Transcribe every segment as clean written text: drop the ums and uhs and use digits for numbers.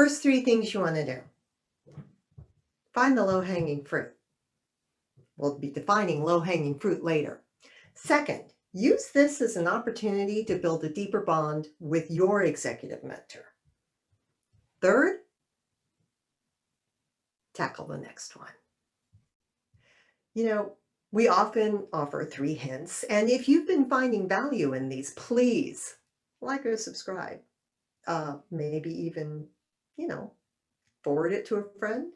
First three things you want to do. Find the low-hanging fruit. We'll be defining low-hanging fruit later. Second, use this as an opportunity to build a deeper bond with your executive mentor. Third, tackle the next one. We often offer 3 hints, and if you've been finding value in these, please like or subscribe. Maybe even, you know, forward it to a friend.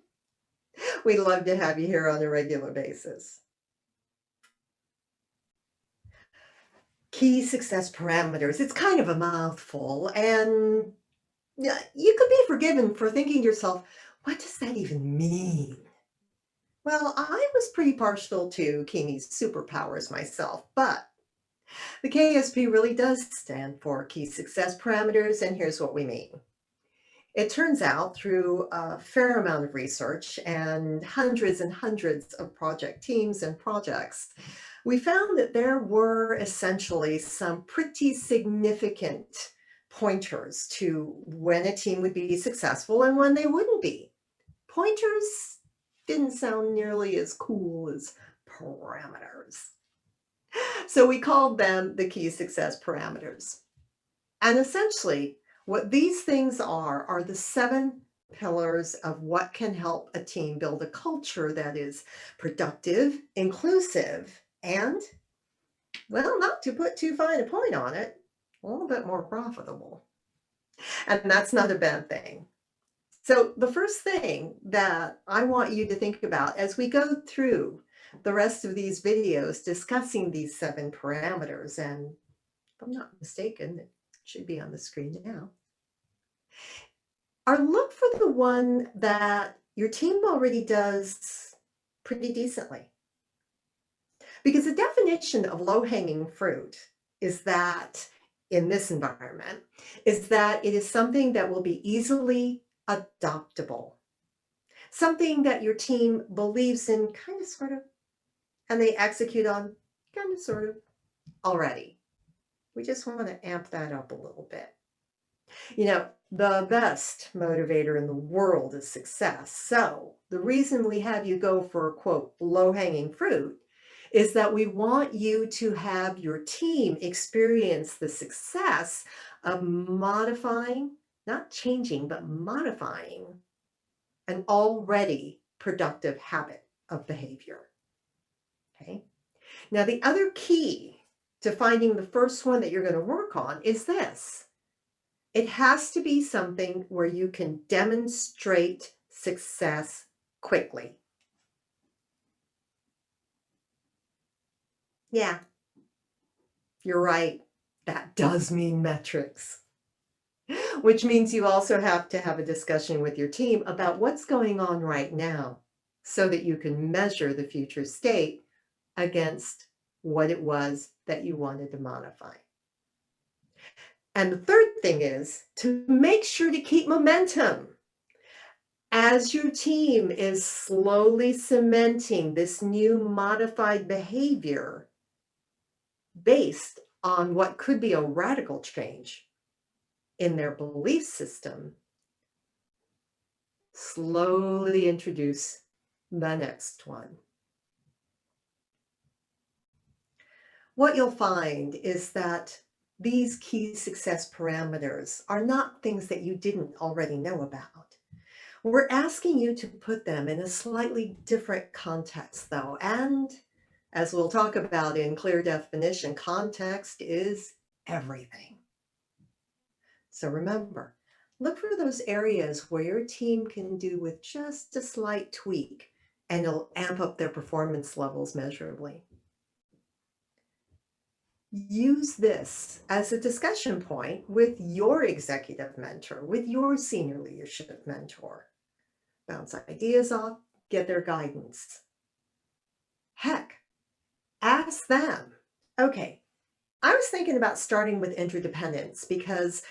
We'd love to have you here on a regular basis. Key success parameters. It's kind of a mouthful, and you could be forgiven for thinking to yourself, what does that even mean? Well, I was pretty partial to Kimi Super Powers myself, but the KSP really does stand for key success parameters, and here's what we mean. It turns out through a fair amount of research and hundreds of project teams and projects, we found that there were essentially some pretty significant pointers to when a team would be successful and when they wouldn't be. Pointers didn't sound nearly as cool as parameters. So we called them the key success parameters. And essentially, what these things are the 7 pillars of what can help a team build a culture that is productive, inclusive, and, well, not to put too fine a point on it, a little bit more profitable. And that's not a bad thing. So the first thing that I want you to think about as we go through the rest of these videos discussing these 7 parameters, and if I'm not mistaken, it should be on the screen now, are look for the one that your team already does pretty decently. Because the definition of low-hanging fruit is that, in this environment, is that it is something that will be easily adoptable. Something that your team believes in kind of, sort of, and they execute on kind of, sort of, already. We just want to amp that up a little bit. The best motivator in the world is success. So the reason we have you go for, quote, low-hanging fruit is that we want you to have your team experience the success of modifying, not changing, but modifying an already productive habit of behavior. Okay. Now, the other key to finding the first one that you're going to work on is this. It has to be something where you can demonstrate success quickly. Yeah, you're right. That does mean metrics, which means you also have to have a discussion with your team about what's going on right now so that you can measure the future state against what it was that you wanted to modify. And the third thing is to make sure to keep momentum. As your team is slowly cementing this new modified behavior based on what could be a radical change in their belief system, slowly introduce the next one. What you'll find is that these key success parameters are not things that you didn't already know about. We're asking you to put them in a slightly different context, though, and as we'll talk about in clear definition, context is everything. So remember, look for those areas where your team can do with just a slight tweak, and it'll amp up their performance levels measurably. Use this as a discussion point with your executive mentor, with your senior leadership mentor. Bounce ideas off, get their guidance. Heck, ask them. Okay, I was thinking about starting with interdependence because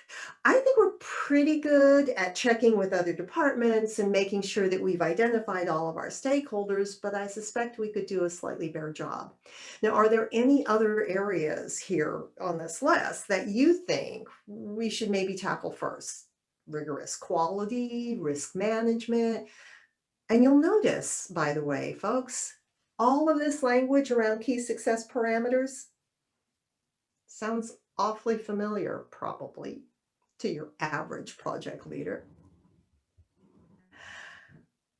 I think we're pretty good at checking with other departments and making sure that we've identified all of our stakeholders, but I suspect we could do a slightly better job. Now, are there any other areas here on this list that you think we should maybe tackle first? rigorous quality, risk management. And you'll notice, by the way, folks, all of this language around key success parameters sounds awfully familiar, probably, to your average project leader.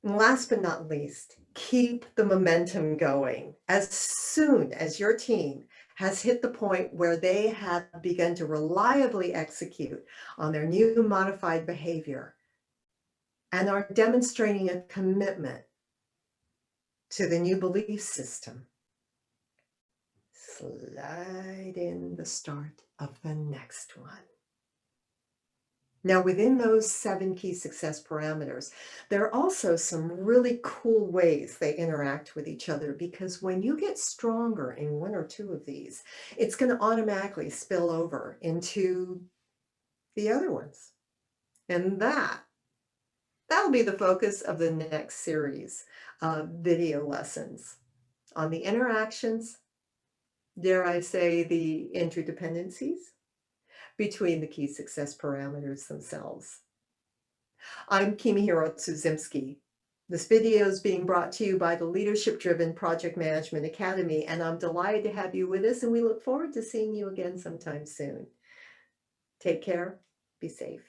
And last but not least, keep the momentum going. As soon as your team has hit the point where they have begun to reliably execute on their new modified behavior and are demonstrating a commitment to the new belief system, slide in the start of the next one. Now, within those 7 key success parameters, there are also some really cool ways they interact with each other, because when you get stronger in one or two of these, it's going to automatically spill over into the other ones. And that'll be the focus of the next series of video lessons on the interactions, dare I say, the interdependencies between the key success parameters themselves. I'm Kimi Zimski. This video is being brought to you by the Leadership Driven Project Management Academy, and I'm delighted to have you with us, and we look forward to seeing you again sometime soon. Take care. Be safe.